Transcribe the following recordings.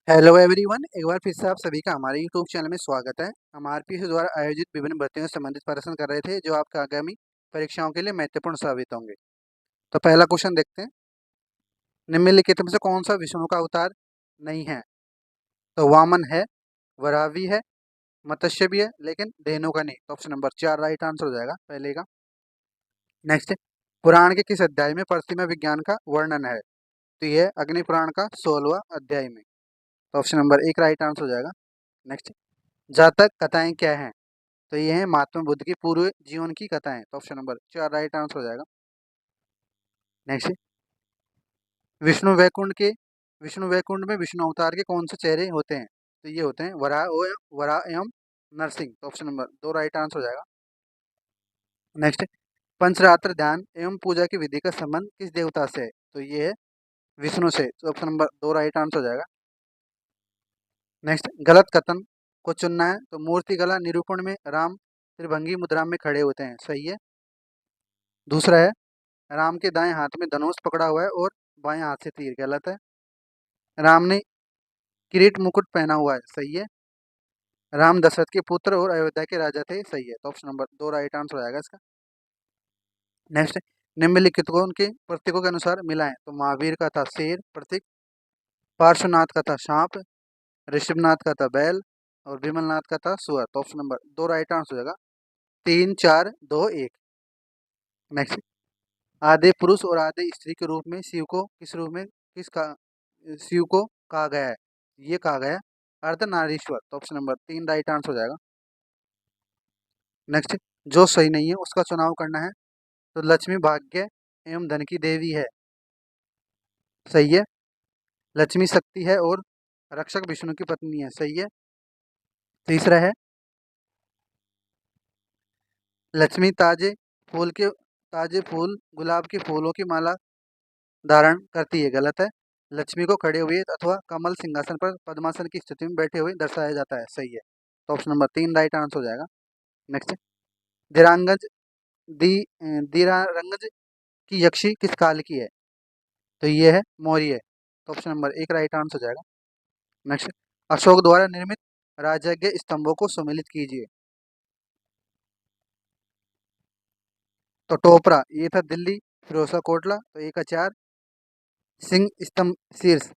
Hello everyone, एक बार फिर से आप सभी का हमारे यूट्यूब चैनल में स्वागत है। हम आरपीएससी द्वारा आयोजित विभिन्न भर्तियों से संबंधित प्रश्न कर रहे थे जो आपके आगामी परीक्षाओं के लिए महत्वपूर्ण साबित होंगे। तो पहला क्वेश्चन देखते हैं। निम्नलिखित में से कौन सा विष्णु का अवतार नहीं है? तो वामन है, वराह भी है, मत्स्य भी है, लेकिन धेनु का नहीं। तो ऑप्शन नंबर 4 राइट आंसर हो जाएगा पहले का। नेक्स्ट, पुराण के किस अध्याय में प्रतिमा विज्ञान का वर्णन है? तो ये अग्नि पुराण का 16वां अध्याय में। तो ऑप्शन नंबर 1 राइट आंसर हो जाएगा। नेक्स्ट, जातक कथाएं क्या हैं? तो ये है महात्मा बुद्ध की पूर्व जीवन की कथाएं। तो ऑप्शन नंबर 4 राइट आंसर हो जाएगा। नेक्स्ट, विष्णु वैकुंठ के विष्णु वैकुंठ में विष्णु अवतार के कौन से चेहरे होते हैं? तो ये होते हैं वराह एवं नरसिंह। तो ऑप्शन नंबर 2 राइट आंसर हो जाएगा। नेक्स्ट, पंचरात्र ध्यान एवं पूजा की विधि का संबंध किस देवता से है? तो ये है विष्णु से। तो ऑप्शन नंबर 2 राइट आंसर हो जाएगा। नेक्स्ट, गलत कथन को चुनना है। तो मूर्ति कला निरूपण में राम त्रिभंगी मुद्रा में खड़े होते हैं, सही है। दूसरा है राम के दाएं हाथ में धनुष पकड़ा हुआ है और बाएं हाथ से तीर, गलत है। राम ने किरीट मुकुट पहना हुआ है, सही है। राम दशरथ के पुत्र और अयोध्या के राजा थे, सही है। तो ऑप्शन नंबर 2 राइट आंसर हो जाएगा इसका। नेक्स्ट, निम्नलिखितों के प्रतीकों के अनुसार मिलाएं। तो महावीर का था शेर प्रतीक, पार्श्वनाथ का था सांप, ऋषभनाथ का था बैल और विमलनाथ का था सुअर। तो ऑप्शन नंबर 2 राइट आंसर हो जाएगा। 3 4 2 1। नेक्स्ट, आधे पुरुष और आधे स्त्री के रूप में शिव को किस रूप में शिव को कहा गया है? ये कहा गया है अर्धनारीश्वर। तो ऑप्शन नंबर 3 राइट आंसर हो जाएगा। नेक्स्ट, जो सही नहीं है उसका चुनाव करना है। तो लक्ष्मी भाग्य एवं धन की देवी है, सही है। लक्ष्मी शक्ति है और रक्षक विष्णु की पत्नी है, सही है। तीसरा है लक्ष्मी ताजे फूल गुलाब के फूलों की माला धारण करती है, गलत है। लक्ष्मी को खड़े हुए अथवा कमल सिंहासन पर पद्मासन की स्थिति में बैठे हुए दर्शाया जाता है, सही है। तो ऑप्शन नंबर 3 राइट आंसर हो जाएगा। नेक्स्ट, धीरांगज धीरारंगज की यक्षी किस काल की है? तो ये है मौर्य। तो ऑप्शन नंबर 1 राइट आंसर हो जाएगा। नेक्स्ट, अशोक द्वारा निर्मित राजज्ञ स्तंभों को सम्मिलित कीजिए। तो टोपरा ये था दिल्ली, फिरोजा कोटला तो 1 का 4। सिंह स्तंभ शीर्ष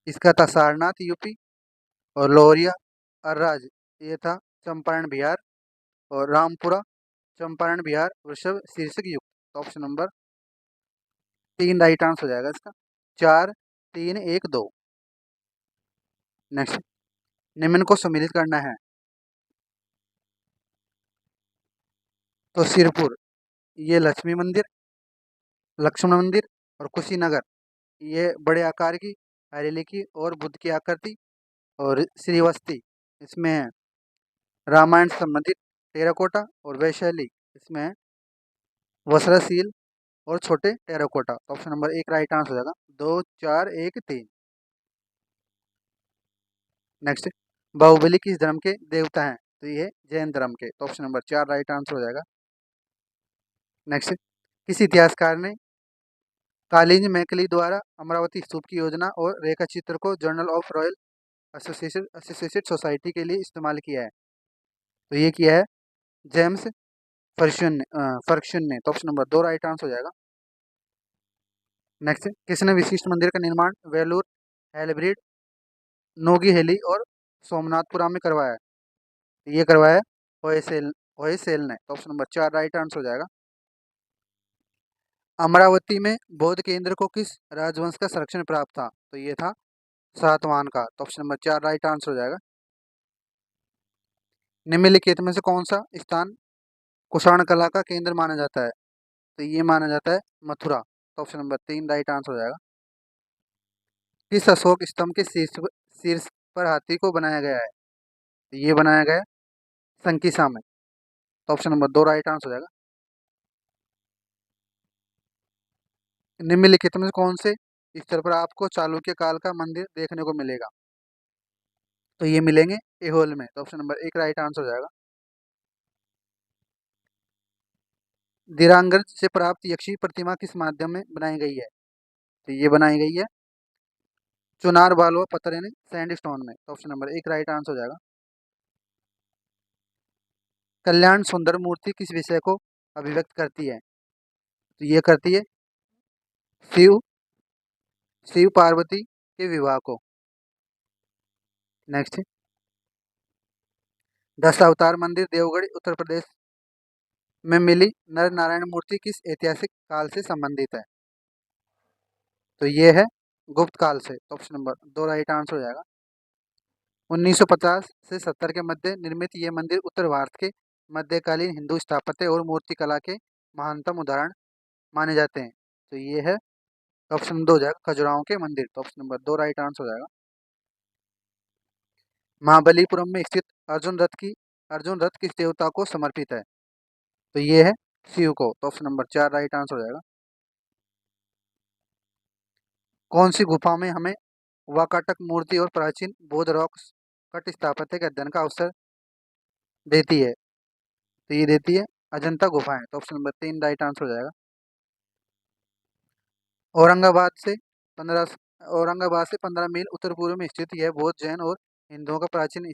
इसका था सारनाथ यूपी और लोहरिया अर्राज ये था चंपारण बिहार और रामपुरा चंपारण बिहार वृषभ शीर्षक युक्त। तो ऑप्शन नंबर 3 राइट आंसर हो जाएगा इसका। 4 3 1 2। नेक्स्ट, निम्न को सम्मिलित करना है। तो सिरपुर ये लक्ष्मी मंदिर, लक्ष्मण मंदिर और कुशीनगर ये बड़े आकार की हरेली की और बुद्ध की आकृति और श्रीवस्ती इसमें है रामायण से संबंधित टेराकोटा और वैशाली इसमें है वस्त्रशील और छोटे टेराकोटा। तो ऑप्शन नंबर 1 राइट आंसर हो जाएगा। 2 4 1 3। नेक्स्ट, बाहुबली किस धर्म के देवता हैं? तो ये जैन धर्म के। तो ऑप्शन नंबर 4 राइट आंसर हो जाएगा। नेक्स्ट, किस इतिहासकार ने कालिंज मैकली द्वारा अमरावती स्तूप की योजना और रेखा चित्र को journal of royal associated society के लिए इस्तेमाल किया है? तो ये किया है जेम्स फर्ग्यूसन ने। तो ऑप्शन नंबर 2 राइट आंसर हो जाएगा। नेक्स्ट, किसने विशिष्ट मंदिर का निर्माण वेलूर, हेलब्रिड, नोगी हेली और सोमनाथपुरा में करवाया है? तो ये करवाया है होयसेल ने। तो ऑप्शन नंबर 4 राइट आंसर हो जाएगा। अमरावती में बौद्ध केंद्र को किस राजवंश का संरक्षण प्राप्त था? तो ये था सातवाहन का। तो ऑप्शन नंबर 4 राइट आंसर हो जाएगा। निम्नलिखित में से कौन सा स्थान कुषाण कला का केंद्र माना जाता है? तो ये माना जाता है मथुरा। तो ऑप्शन नंबर 3 राइट आंसर हो जाएगा। किस अशोक स्तंभ के शीर्ष पर हाथी को बनाया गया है? तो ये बनाया गया है संकिसा में। तो ऑप्शन नंबर 2 राइट आंसर हो जाएगा। निम्नलिखित में से कौन से स्तर पर आपको चालुक्य काल का मंदिर देखने को मिलेगा? तो ये मिलेंगे एहोल में। तो ऑप्शन नंबर 1 राइट आंसर हो जाएगा। धीरांगज से प्राप्त यक्षी प्रतिमा किस माध्यम में बनाई गई है? तो ये बनाई गई है चुनार बालुआ पत्थर यानी सैंडस्टोन में। तो ऑप्शन नंबर 1 राइट आंसर हो जाएगा। कल्याण सुंदर मूर्ति किस विषय को अभिव्यक्त करती है? तो ये करती है शिव शिव पार्वती के विवाह को। नेक्स्ट, दस अवतार मंदिर देवगढ़ उत्तर प्रदेश में मिली नर नारायण मूर्ति किस ऐतिहासिक काल से संबंधित है? तो ये है गुप्त काल से। तो ऑप्शन नंबर 2 राइट आंसर हो जाएगा। 1950 से 70 के मध्य निर्मित ये मंदिर उत्तर भारत के मध्यकालीन हिंदू स्थापत्य और मूर्तिकला के महानतम उदाहरण माने जाते हैं। तो ये है ऑप्शन 2 हो जाएगा खजुराहो के मंदिर। तो ऑप्शन नंबर 2 राइट आंसर हो जाएगा। महाबलीपुरम में स्थित अर्जुन रथ किस देवता को समर्पित है? तो ये है शिव को। तो ऑप्शन नंबर 4 राइट आंसर हो जाएगा। कौन सी गुफा में हमें वाकाटक मूर्ति और प्राचीन बौद्ध रॉक कट स्थापत्य के अध्ययन का अवसर देती है? तो ये देती है अजंता गुफाएं। तो ऑप्शन नंबर 3 राइट आंसर हो जाएगा। औरंगाबाद से 15 मील उत्तर पूर्व में स्थित यह बौद्ध जैन और हिंदुओं का प्राचीन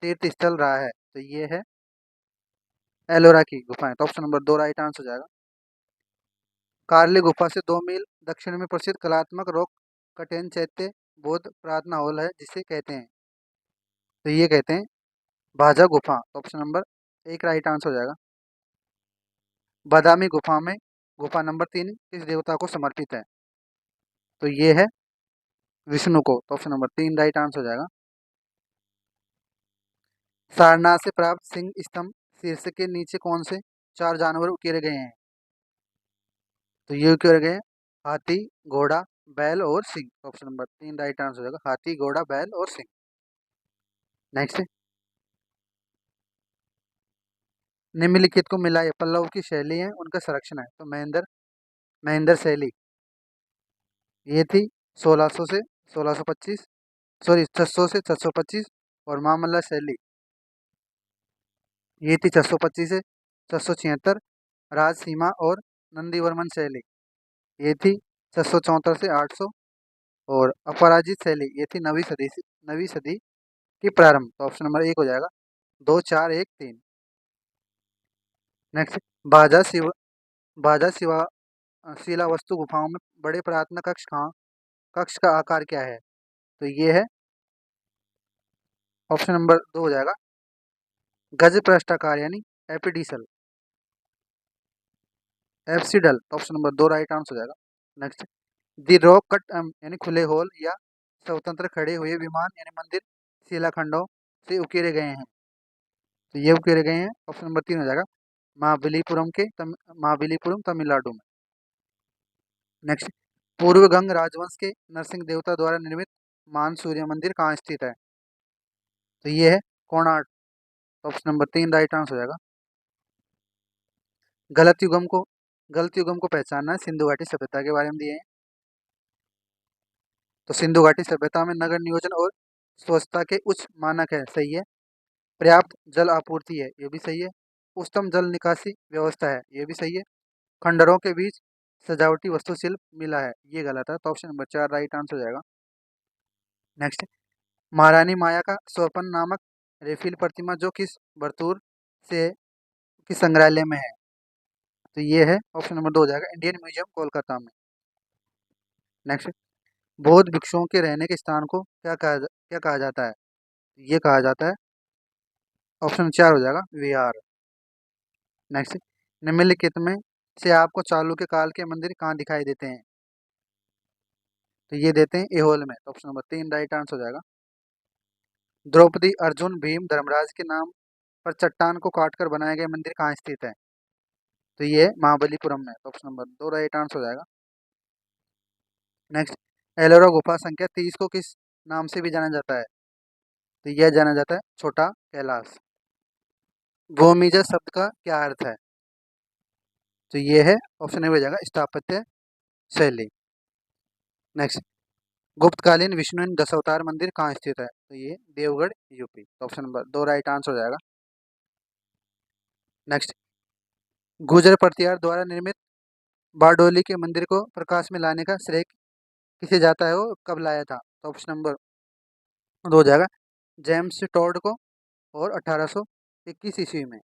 तीर्थ स्थल रहा है। तो ये है एलोरा की गुफाएं। तो ऑप्शन नंबर 2 राइट आंसर हो जाएगा। कार्ली गुफा से 2 मील दक्षिण में प्रसिद्ध कलात्मक रॉक कटेन चैत्य बौद्ध प्रार्थना हॉल है जिसे कहते हैं? तो ये कहते हैं भाजा गुफा। तो ऑप्शन नंबर 1 राइट आंसर हो जाएगा। बादामी गुफा में गुफा नंबर 3 किस देवता को समर्पित है? तो ये है विष्णु को। तो ऑप्शन नंबर 3 राइट आंसर हो जाएगा। सारनाथ से प्राप्त सिंह स्तंभ शीर्ष के नीचे कौन से 4 जानवर उकेरे गए हैं? तो ये उकेरे गए हैं हाथी, घोड़ा, बैल और सिंह। तो ऑप्शन नंबर 3 राइट आंसर हो जाएगा। हाथी, घोड़ा, बैल और सिंह। नेक्स्ट, निम्नलिखित को मिलाए पल्लव की शैली है उनका संरक्षण है। तो महेंद्र शैली ये थी 1600 से 1625, सॉरी 600 से 625। और महामल्ला शैली ये थी 625 से 676। राजसीमा और नंदीवर्मन शैली ये थी 674 से 800। और अपराजित शैली ये थी नवीं सदी की प्रारंभ। तो ऑप्शन नंबर 1 हो जाएगा। 2 4 1 3। नेक्स्ट, बाजा शिव बाजा शिवा शिला वस्तु गुफाओं में बड़े प्रार्थना कक्ष का आकार क्या है? तो ये है ऑप्शन नंबर 2 हो जाएगा गज पृष्ठाकार यानी एपिडीसल एप्सिडल। तो ऑप्शन नंबर 2 राइट आंसर हो जाएगा। नेक्स्ट, दी रॉक कट यानी खुले होल या स्वतंत्र खड़े हुए विमान यानी मंदिर शिलाखंडों से उकेरे गए हैं? तो ये उकेरे गए हैं ऑप्शन नंबर 3 हो जाएगा महाबलीपुरम तमिलनाडु में। नेक्स्ट, पूर्व गंग राजवंश के नरसिंह देवता द्वारा निर्मित मान सूर्य मंदिर कहाँ स्थित है? तो ये है कोणार्क। तो ऑप्शन नंबर 3 राइट आंसर हो जाएगा। गलत युगम को गलत युगम को पहचानना है सिंधु घाटी सभ्यता के बारे में दिए हैं। तो सिंधु घाटी सभ्यता में नगर नियोजन और स्वच्छता के उच्च मानक है, सही है। पर्याप्त जल आपूर्ति है, ये भी सही है। उच्चतम जल निकासी व्यवस्था है, ये भी सही है। खंडरों के बीच सजावटी वस्तुशिल्प मिला है, ये गलत है। तो ऑप्शन नंबर 4 राइट आंसर हो जाएगा। नेक्स्ट, महारानी माया का स्वपन नामक रेफिल प्रतिमा जो किस बर्तूर से किस संग्रहालय में है? तो ये है ऑप्शन नंबर 2 हो जाएगा इंडियन म्यूजियम कोलकाता में। नेक्स्ट, बौद्ध भिक्षुओं के रहने के स्थान को क्या कहा जाता है? ये कहा जाता है ऑप्शन 4 हो जाएगा विहार। नेक्स्ट, निम्नलिखित में से आपको चालुक्य काल के मंदिर कहाँ दिखाई देते हैं? तो ये देते हैं एहोल में। तो ऑप्शन नंबर 3 राइट आंसर हो जाएगा। द्रौपदी, अर्जुन, भीम, धर्मराज के नाम पर चट्टान को काटकर बनाए गए मंदिर कहाँ स्थित है? तो ये महाबलीपुरम में। तो ऑप्शन नंबर 2 राइट आंसर हो जाएगा। नेक्स्ट, एलोरा गुफा संख्या 30 को किस नाम से भी जाना जाता है? तो यह जाना जाता है छोटा कैलाश। भूमिजा शब्द का क्या अर्थ है? तो ये है ऑप्शन ए हो जाएगा स्थापत्य शैली। नेक्स्ट, गुप्तकालीन विष्णु दशावतार मंदिर कहाँ स्थित है? तो ये देवगढ़ यूपी। तो ऑप्शन नंबर 2 राइट आंसर हो जाएगा। नेक्स्ट, गुर्जर प्रतिहार द्वारा निर्मित बारडोली के मंदिर को प्रकाश में लाने का श्रेय किसे जाता है, वो कब लाया था? तो ऑप्शन नंबर 2 हो जाएगा जेम्स टॉड को, और 1821 ईस्वी में।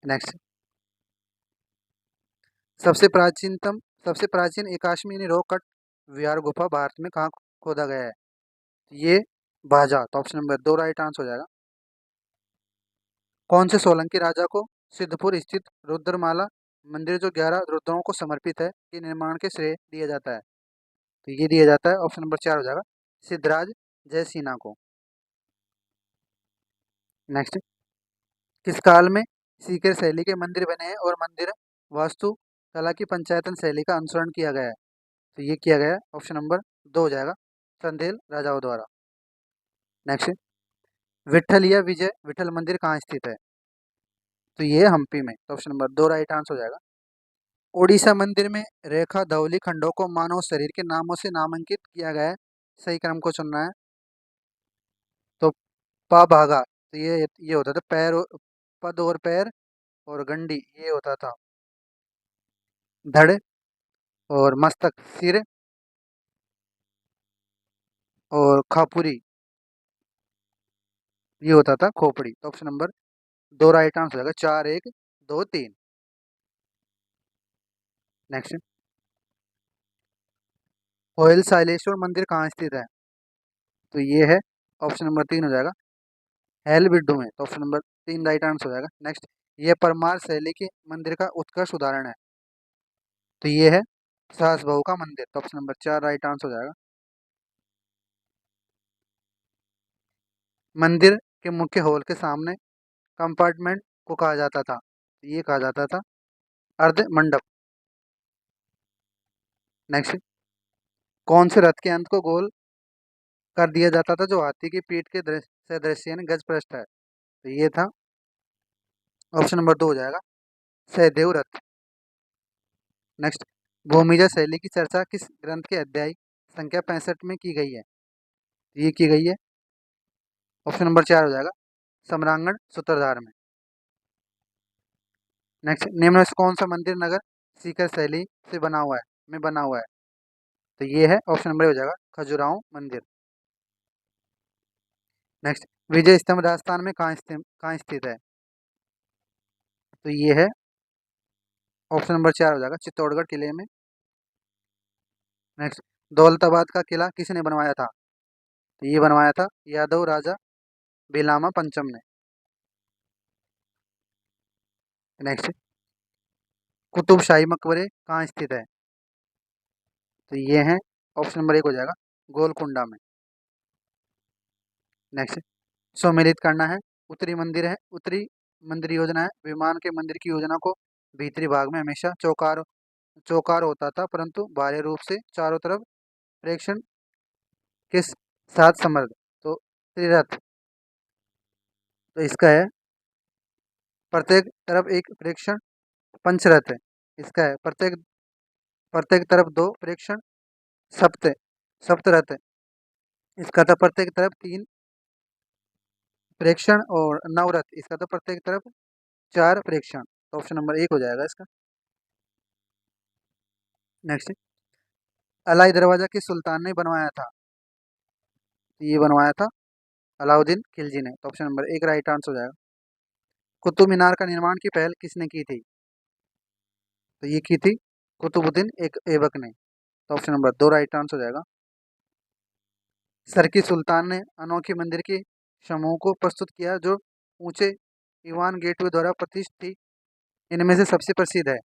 नेक्स्ट, सबसे प्राचीन एकाश्मीरी रॉक कट विहार गुफा भारत में कहाँ खोदा गया है? ये भाजा, तो ऑप्शन नंबर 2 राइट आंसर हो जाएगा। कौन से सोलंकी राजा को सिद्धपुर स्थित रुद्रमाला मंदिर, जो 11 रुद्रों को समर्पित है, के निर्माण के श्रेय दिया जाता है? तो ये दिया जाता है, ऑप्शन नंबर 4 हो जाएगा, सिद्धराज जयसिन्हा को। नेक्स्ट, किस काल में सीकर शैली के मंदिर बने हैं और मंदिर वास्तु कला की पंचायतन शैली का अनुसरण किया गया है? तो ये किया गया है, ऑप्शन नंबर 2 हो जाएगा, चंदेल राजाओं द्वारा। नेक्स्ट, विठल या विजय विठल मंदिर कहाँ स्थित है? तो ये हम्पी में, तो ऑप्शन नंबर 2 राइट आंसर हो जाएगा। ओडिशा मंदिर में रेखा धवली खंडों को मानव शरीर के नामों से नामांकित किया गया है, सही क्रम को चुनना है। तो पा भागा, तो ये होता था पैर पद और पैर, और गंडी ये होता था धड़, और मस्तक सिर, और खापुरी ये होता था खोपड़ी। तो ऑप्शन नंबर 2 राइट आंसर हो जाएगा, 4 1 2 3। नेक्स्ट, होयल साइलेश्वर मंदिर कहाँ स्थित है? तो ये है, ऑप्शन नंबर 3 हो जाएगा, हेल बिड्डू में, तो ऑप्शन नंबर 3 राइट आंसर हो जाएगा। नेक्स्ट, ये परमार शैली के मंदिर का उत्कृष्ट उदाहरण है? तो ये है सास बहू का मंदिर, तो ऑप्शन नंबर 4 राइट आंसर हो जाएगा। मंदिर के मुख्य हॉल के सामने कंपार्टमेंट को कहा जाता था? तो ये कहा जाता था अर्ध मंडप। नेक्स्ट, कौन से रथ के अंत को गोल कर दिया जाता था, जो हाथी की पीठ के दृश्य सदृश्य यानी गज पृष्ठ है? तो ये था, ऑप्शन नंबर 2 हो जाएगा, सहदेव रथ। नेक्स्ट, भूमिजा शैली की चर्चा किस ग्रंथ के अध्याय संख्या 65 में की गई है? ये की गई है, ऑप्शन नंबर 4 हो जाएगा, सम्रांगण सूत्रधार में। नेक्स्ट, निम्न में से कौन सा मंदिर नगर सीकर शैली से बना हुआ है? तो ये है, ऑप्शन नंबर हो जाएगा, खजुराहो मंदिर। नेक्स्ट, विजय स्तंभ राजस्थान में कहाँ स्थित है? तो ये है, ऑप्शन नंबर 4 हो जाएगा, चित्तौड़गढ़ किले में। नेक्स्ट, दौलताबाद का किला किसने बनवाया था? तो ये बनवाया था यादव राजा बिलामा पंचम ने। नेक्स्ट, कुतुब शाही मकबरे कहाँ स्थित है? तो ये है, ऑप्शन नंबर 1 हो जाएगा, गोलकुंडा में। नेक्स्ट, सम्मिलित करना है, उत्तरी मंदिर योजना है, विमान के मंदिर की योजना को भीतरी भाग में हमेशा चौकार चौकार होता था, परंतु बाह्य रूप से चारों तरफ प्रेक्षण के साथ समर्थ, तो त्रिरथ। तो इसका है, प्रत्येक तरफ एक प्रेक्षण पंचरथ है। इसका है, प्रत्येक प्रत्येक तरफ 2 प्रेक्षण सप्त सप्तरथ है। इसका था प्रत्येक तरफ 3 प्रेक्षण, और नवरथ इसका था प्रत्येक तरफ 4 प्रेक्षण। तो ऑप्शन नंबर 1 हो जाएगा इसका। नेक्स्ट, अलाई दरवाजा किस सुल्तान ने बनवाया था? ये बनवाया था अलाउद्दीन खिलजी ने, तो ऑप्शन नंबर 1 राइट आंसर हो जाएगा। कुतुब मीनार का निर्माण की पहल किसने की थी? तो ये की थी कुतुबुद्दीन एक ऐबक ने, तो ऑप्शन नंबर 2 राइट आंसर हो जाएगा। सरकी सुल्तान ने अनोखी मंदिर के समूह को प्रस्तुत किया, जो ऊंचे ईवान गेटवे द्वारा प्रतिष्ठित थी, इनमें से सबसे प्रसिद्ध है?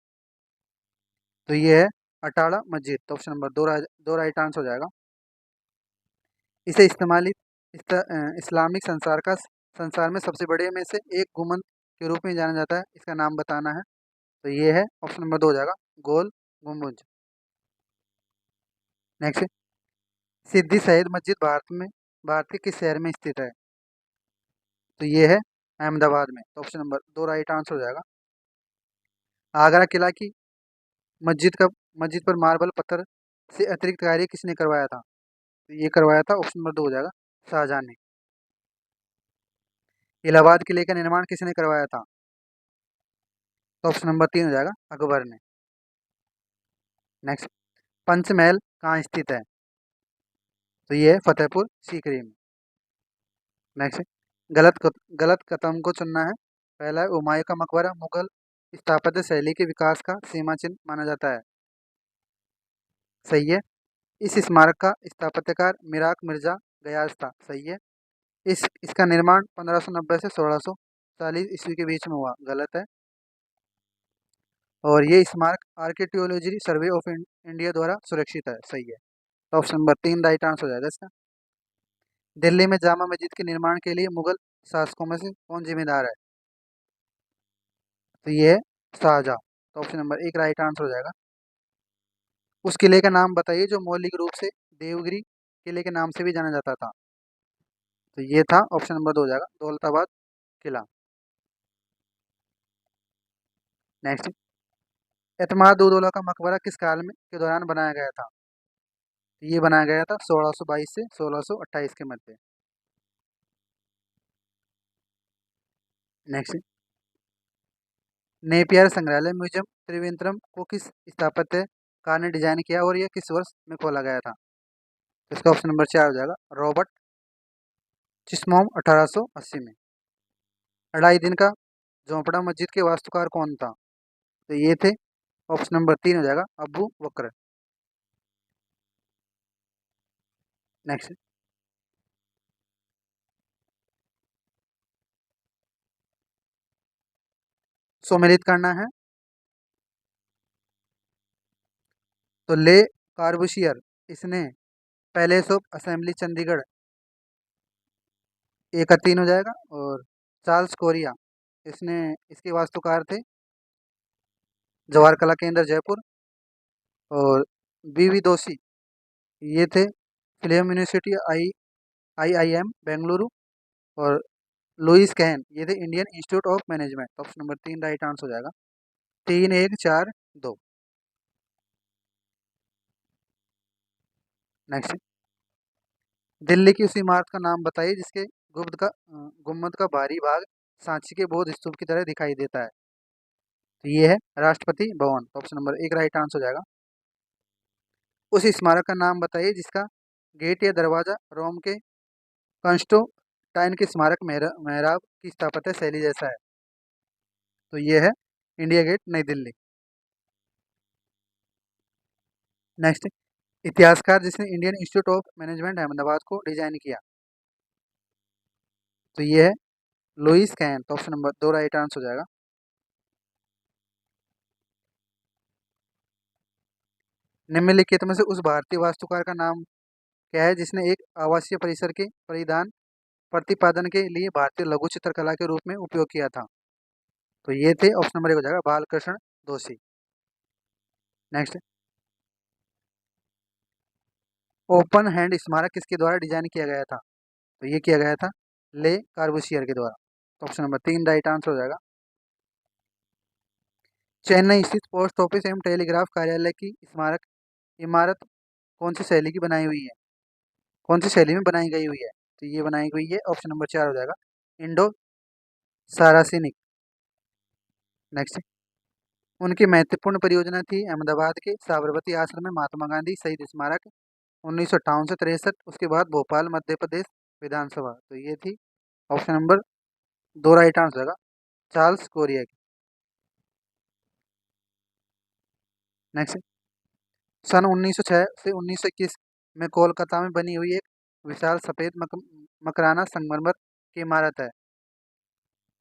तो ये है अटाला मस्जिद, तो ऑप्शन नंबर 2 राइट आंसर हो जाएगा। इसे इस्लामिक संसार में सबसे बड़े में से एक गुम्बद के रूप में जाना जाता है, इसका नाम बताना है। तो ये है, ऑप्शन नंबर 2 हो जाएगा, गोल गुम्बज। नेक्स्ट, सिद्दी सैयद मस्जिद भारत के किस शहर में स्थित है? तो ये है अहमदाबाद में, तो ऑप्शन नंबर 2 राइट आंसर हो जाएगा। आगरा किला की मस्जिद पर मार्बल पत्थर से अतिरिक्त कार्य किसने करवाया था? तो ये करवाया था, ऑप्शन नंबर 2 हो जाएगा, शाहजहां ने। इलाहाबाद किले का निर्माण किसने करवाया था? तो ऑप्शन नंबर 3 हो जाएगा, अकबर ने। नेक्स्ट, पंचमहल कहाँ स्थित है? तो ये है फतेहपुर सीकरी में। नेक्स्ट, गलत कदम को चुनना है। पहला है हुमायूं का मकबरा मुगल स्थापत्य शैली के विकास का सीमा चिन्ह माना जाता है। सही है। इस स्मारक का स्थापत्यकार मिराक मिर्जा गयास था। सही है। इसका निर्माण 1590 से 1640 ईस्वी के बीच में हुआ। गलत है। और ये स्मारक आर्कियोलॉजी सर्वे ऑफ इंडिया द्वारा सुरक्षित है। सही है। तो ऑप्शन नंबर 3 राइट आंसर हो जाएगा इसका। दिल्ली में जामा मस्जिद के निर्माण के लिए मुगल शासकों में से कौन जिम्मेदार है? तो ये है शाहजहाँ। तो ऑप्शन नंबर 1 राइट आंसर हो जाएगा। उस किले का नाम बताइए जो मौलिक रूप से देवगिरी किले के नाम से भी जाना जाता था। तो ये था ऑप्शन नंबर 2 हो जाएगा, दौलताबाद किला। नेक्स्ट, एतमाद उद दौला का मकबरा किस काल में के दौरान बनाया गया था? तो ये बनाया गया था 1622 से 1628 के मध्य। नेक्स्ट, नेपियर संग्रहालय म्यूजियम त्रिवेंद्रम को किस स्थापत्यकार ने डिजाइन किया और यह किस वर्ष में खोला गया था? तो इसका ऑप्शन नंबर 4 हो जाएगा, रॉबर्ट चिस्मोम 1880 में। 2.5 दिन का झोंपड़ा मस्जिद के वास्तुकार कौन था? तो ये थे ऑप्शन नंबर 3 हो जाएगा, अबू बकर। नेक्स्ट, सम्मिलित करना है। तो ले कार्बूशियर इसने पैलेस ऑफ असेंबली चंडीगढ़ 1 का 3 हो जाएगा। और चार्ल्स कोरिया इसने इसके वास्तुकार थे जवाहर कला केंद्र जयपुर। और बीवी दोषी ये थे फिल्म यूनिवर्सिटी IIM बेंगलुरु। और लुइस कैन ये थे Indian institute of management. Option number 3 right answer हो जाएगा। 3 1 4 2। नेक्स्ट, दिल्ली की उसी इमारत का नाम बताइए जिसके गुम्बद का बाहरी भाग सांची के बौद्ध स्तूप की तरह दिखाई देता है। तो ये है Rashtrapati Bhavan. Option number 1 right answer हो जाएगा। उस स्मारक का नाम बताइए जिसका गेट या दरवाजा रोम के कंस्टेंटाइन के स्मारक मेहराब की स्थापत्य शैली जैसा है। तो ये है इंडिया गेट नई दिल्ली। नेक्स्ट, इतिहासकार जिसने Indian institute of management Ahmedabad को डिजाइन किया। तो ये है लुइस कैन। तो ऑप्शन नंबर 2 राइट आंसर हो जाएगा। निम्नलिखित में से उस भारतीय वास्तुकार का नाम क्या है जिसने एक आवासीय परिसर के परिधान प्रतिपादन के लिए भारतीय लघु चित्रकला के रूप में उपयोग किया था? तो ये थे ऑप्शन नंबर 1 हो जाएगा, बालकृष्ण दोषी। नेक्स्ट, ओपन हैंड स्मारक किसके द्वारा डिजाइन किया गया था? तो ये किया गया था ले कार्बूसियर के द्वारा। तो ऑप्शन नंबर 3 राइट आंसर हो जाएगा। चेन्नई स्थित पोस्ट ऑफिस एवं टेलीग्राफ कार्यालय की स्मारक इमारत कौन सी शैली की बनाई हुई है? कौन सी शैली में बनाई गई हुई है? तो ये बनाई हुई है ऑप्शन नंबर 4 हो जाएगा, इंडो सारासिनिक। नेक्स्ट, उनकी महत्वपूर्ण परियोजना थी अहमदाबाद के साबरमती आश्रम में महात्मा गांधी शहीद स्मारक 1958 से 63। उसके बाद भोपाल मध्य प्रदेश विधानसभा। तो ये थी ऑप्शन नंबर 2 राइट आंसर होगा, चार्ल्स कोरिया की। नेक्स्ट, सन 1906 से 1921 में कोलकाता में बनी हुई एक विशाल सफेद मकराना संगमरमर की इमारत है।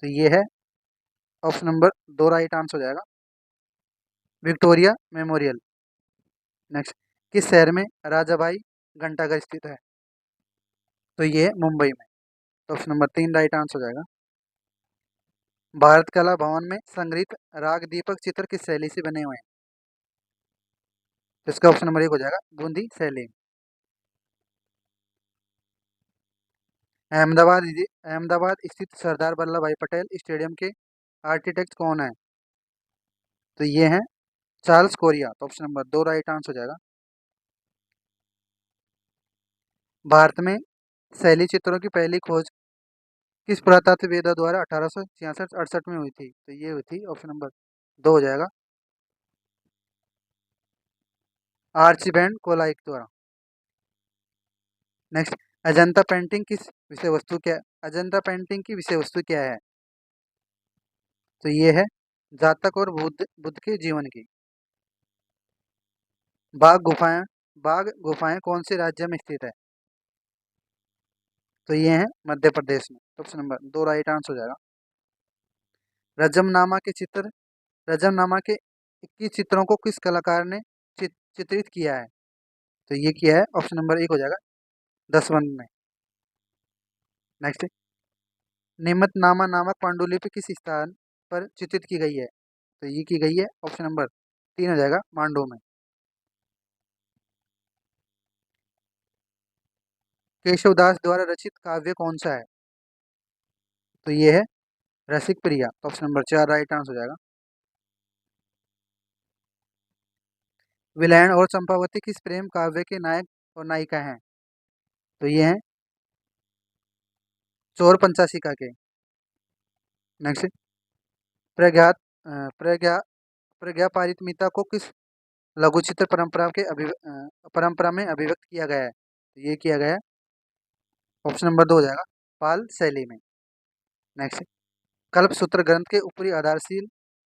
तो ये है ऑप्शन नंबर 2 राइट आंसर हो जाएगा, विक्टोरिया मेमोरियल। नेक्स्ट, किस शहर में राजा भाई घंटाघर स्थित है? तो ये है मुंबई में। तो ऑप्शन नंबर 3 राइट आंसर हो जाएगा। भारत कला भवन में संग्रहित राग दीपक चित्र किस शैली से बने हुए हैं? तो इसका ऑप्शन नंबर 1 हो जाएगा, बूंदी शैली। अहमदाबाद स्थित सरदार वल्लभ भाई पटेल स्टेडियम के आर्किटेक्ट कौन है? तो ये है चार्ल्स कोरिया। तो ऑप्शन नंबर 2 राइट आंसर हो जाएगा। भारत में शैली चित्रों की पहली खोज किस पुरातत्ववेदा द्वारा 1866-68 में हुई थी? तो ये हुई थी ऑप्शन नंबर 2 हो जाएगा, आर्चीबैंड कोलाइट द्वारा। नेक्स्ट, अजंता पेंटिंग किस विषय वस्तु क्या अजंता पेंटिंग की विषय वस्तु क्या है? तो ये है जातक और बुद्ध बुद्ध के जीवन की। बाघ गुफाएं बाघ गुफाएं कौन से राज्य में स्थित है? तो ये है मध्य प्रदेश में। तो ऑप्शन नंबर 2 राइट आंसर हो जाएगा। रजमनामा के चित्र रजमनामा के 21 चित्रों को किस कलाकार ने चित्रित किया है? तो ये किया है, ऑप्शन नंबर 1 हो जाएगा, दसवंत ने। नेक्स्ट, निमतनामा नामक पांडुलिपि किस स्थान पर चित्रित की गई है? तो ये की गई है, ऑप्शन नंबर 3 हो जाएगा, मांडू में। केशवदास द्वारा रचित काव्य कौन सा है? तो ये है रसिक प्रिया। तो ऑप्शन नंबर 4 राइट आंसर हो जाएगा। विलयन और चंपावती किस प्रेम काव्य के नायक और नायिका हैं? तो ये हैं चोर पंचाशिका के। नेक्स्ट, प्रज्ञात प्रज्ञा प्रज्ञा पारितमिता को किस लघुचित्र परंपरा में अभिव्यक्त किया गया है? तो ये किया गया है, ऑप्शन नंबर 2 हो जाएगा, पाल शैली में। नेक्स्ट, कल्पसूत्र ग्रंथ के ऊपरी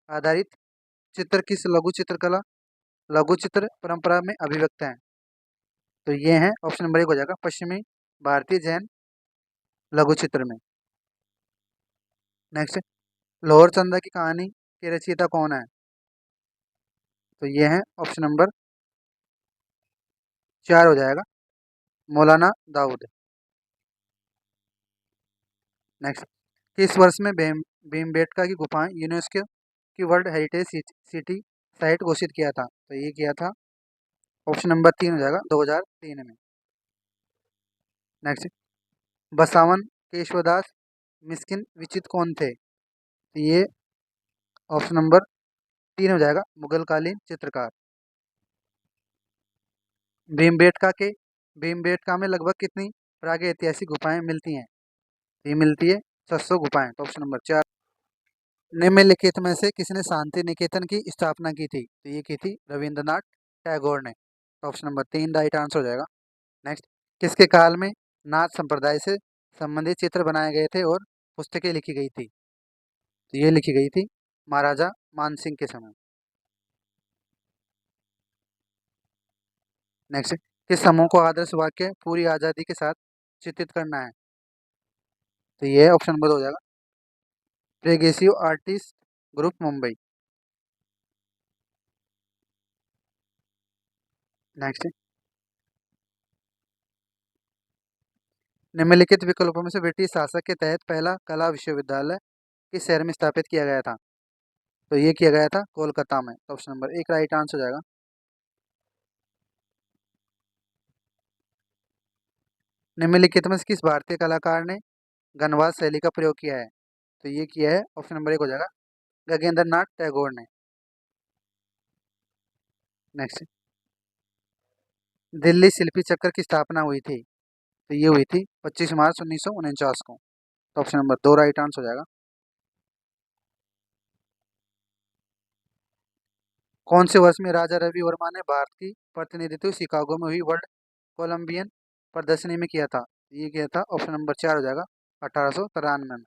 आधारित चित्र किस लघुचित्र परंपरा में अभिव्यक्त हैं? तो ये हैं, ऑप्शन नंबर 1 हो जाएगा, पश्चिमी भारतीय जैन लघुचित्र में। नेक्स्ट, लाहौर चंदा की कहानी के रचयिता कौन है? तो ये है, ऑप्शन नंबर 4 हो जाएगा, मौलाना दाऊद। नेक्स्ट, किस वर्ष में भीमबेटका की गुफाएं यूनेस्को की वर्ल्ड हेरिटेज सिटी साइट घोषित किया था? तो ये किया था, ऑप्शन नंबर 3 हो जाएगा, 2003 में। नेक्स्ट, बसावन केशवदास मिस्किन विचित कौन थे? तो ये ऑप्शन नंबर 3 हो जाएगा, मुगल कालीन चित्रकार। भीमबेटका के भीमबेटका में लगभग कितनी प्रागैतिहासिक गुफाएं मिलती हैं? ये मिलती है 600 गुफाएं। तो ऑप्शन नंबर 4। निम्नलिखित में से किसने शांति निकेतन की स्थापना की थी? तो ये की थी रविंद्रनाथ टैगोर ने। तो ऑप्शन नंबर 3 राइट आंसर हो जाएगा। नेक्स्ट, किसके काल में नाथ संप्रदाय से संबंधित चित्र बनाए गए थे और पुस्तकें लिखी गई थी? तो ये लिखी गई थी महाराजा मानसिंह के समय। नेक्स्ट, किस समूह को आदर्श वाक्य पूरी आज़ादी के साथ चित्रित करना है? तो ये ऑप्शन नंबर 2 हो जाएगा, प्रेगेसिव आर्टिस्ट ग्रुप मुंबई। नेक्स्ट, निम्नलिखित विकल्पों में से ब्रिटिश शासक के तहत पहला कला विश्वविद्यालय किस शहर में स्थापित किया गया था? तो ये किया गया था कोलकाता में। तो ऑप्शन नंबर 1 राइट आंसर हो जाएगा। निम्नलिखित में से किस भारतीय कलाकार ने गणवास शैली का प्रयोग किया है? तो ये किया है, ऑप्शन नंबर 1 हो जाएगा, गगनेंद्र नाथ टैगोर ने। नेक्स्ट, दिल्ली शिल्पी चक्र की स्थापना हुई थी? तो ये हुई थी 25 मार्च 1949 को। तो ऑप्शन नंबर 2 राइट आंसर हो जाएगा। कौन से वर्ष में राजा रवि वर्मा ने भारत की प्रतिनिधित्व शिकागो में हुई वर्ल्ड कोलंबियन प्रदर्शनी में किया था? ये किया था, ऑप्शन नंबर 4 हो जाएगा, 1893 में।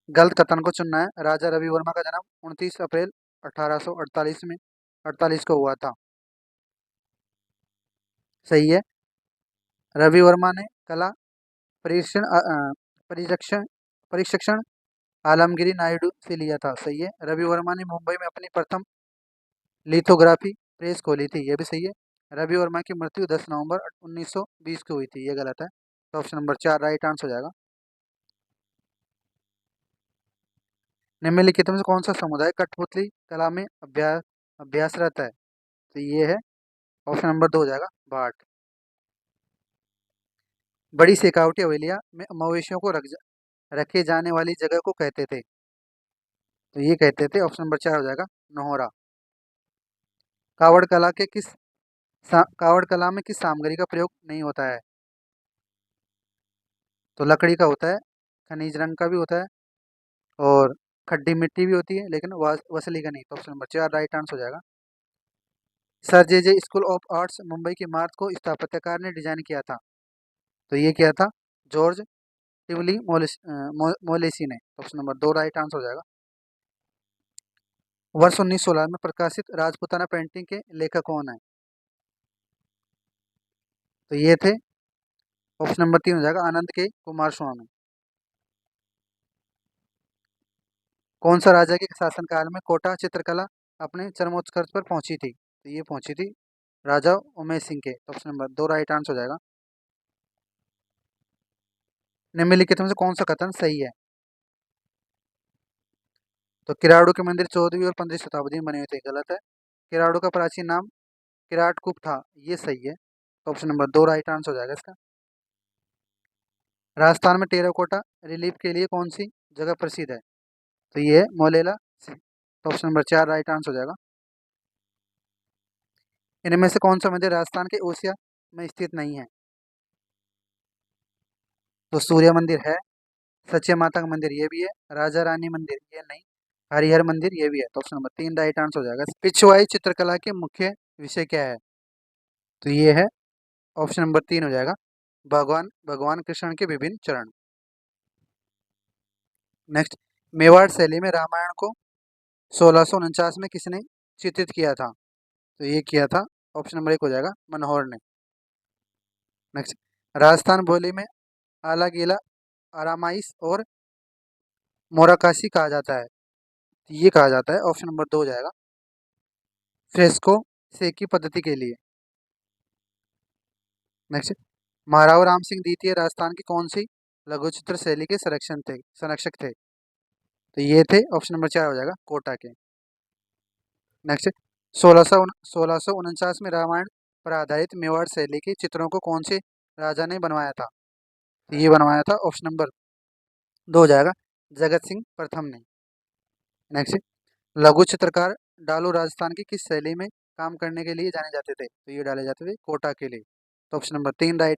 गलत कथन को चुनना है। राजा रवि वर्मा का जन्म 29 अप्रैल 1848 को हुआ था। सही है। रवि वर्मा ने कला परीक्षण परीक्षण परीक्षण आलमगिरी नायडू से लिया था। सही है। रवि वर्मा ने मुंबई में अपनी प्रथम लिथोग्राफी प्रेस खोली थी। ये भी सही है। रवि वर्मा की मृत्यु 10 नवंबर 1920 को हुई थी। ये गलत है। तो ऑप्शन नंबर 4 राइट आंसर हो जाएगा। निम्नलिखित में से कौन सा समुदाय कठपुतली कला में अभ्यासरत है? तो ये है, ऑप्शन नंबर 2 हो जाएगा, भाट। बड़ी शेखावटी हवेलियां में मवेशियों को रखे जाने वाली जगह को कहते थे? तो ये कहते थे, ऑप्शन नंबर 4 हो जाएगा, नोहरा। कावड़ कला में किस सामग्री का प्रयोग नहीं होता है? तो लकड़ी का होता है, खनिज रंग का भी होता है, और खड्डी मिट्टी भी होती है, लेकिन वसली का नहीं। तो ऑप्शन नंबर 4 राइट आंसर हो जाएगा। Sir J J school of arts Mumbai की इमारत को स्थापत्यकार ने डिजाइन किया था? तो ये किया था जॉर्ज टिवली मोलेसी ने। ऑप्शन नंबर 2 राइट आंसर हो जाएगा। वर्ष 1916 में प्रकाशित राजपुताना पेंटिंग के लेखक कौन है? तो ये थे, ऑप्शन नंबर 3 हो जाएगा, आनंद के कुमार स्वामी। कौन सा राजा के शासनकाल में कोटा चित्रकला अपने चरमोत्कर्ष पर पहुंची थी? तो ये पहुंची थी राजा उमेश सिंह के। ऑप्शन नंबर 2 राइट आंसर हो जाएगा। निम्नलिखित में से कौन सा कथन सही है? तो किराड़ू के मंदिर 14वीं और 15वीं शताब्दी में बने हुए थे, गलत है। किराड़ू का प्राचीन नाम किराटकूप था, ये सही है। ऑप्शन नंबर 2 राइट आंसर हो जाएगा इसका। राजस्थान में टेराकोटा रिलीफ के लिए कौन सी जगह प्रसिद्ध है? तो ये है Molela. Option number 4 right answer हो जाएगा। इनमें से कौन सा मंदिर राजस्थान के ओसिया में स्थित नहीं है? तो सूर्य मंदिर है, सच्चे माता का मंदिर ये भी है, राजा रानी मंदिर ये नहीं, हरिहर मंदिर ये भी है। तो ऑप्शन नंबर 3 राइट आंसर हो जाएगा। पिछवाई चित्रकला के मुख्य विषय क्या है? तो ये है, ऑप्शन नंबर 3 हो जाएगा, भगवान भगवान कृष्ण के विभिन्न चरण। नेक्स्ट, मेवाड़ शैली में रामायण को 1649 में किसने चित्रित किया था? तो ये किया था, ऑप्शन नंबर 1 हो जाएगा, मनोहर ने। नेक्स्ट, राजस्थान बोली में आला गीला आरामाइस और मोराकासी कहा जाता है? ये कहा जाता है, ऑप्शन नंबर 2 हो जाएगा, फ्रेस्को सेकी पद्धति के लिए। नेक्स्ट, महाराव राम सिंह द्वितीय राजस्थान की कौन सी लघु चित्र शैली के संरक्षक थे? तो ये थे, ऑप्शन नंबर 4 हो जाएगा, कोटा के। नेक्स्ट, 1649 में रामायण पर आधारित मेवाड़ शैली के चित्रों को कौन से राजा ने बनवाया था? तो ये बनवाया था, ऑप्शन नंबर 2 हो जाएगा, जगत सिंह प्रथम ने। नेक्स्ट, लघु चित्रकार डालू राजस्थान की किस शैली में काम करने के लिए जाने जाते थे? तो ये डाले जाते थे कोटा के लिए। तो ऑप्शन नंबर 3 राइट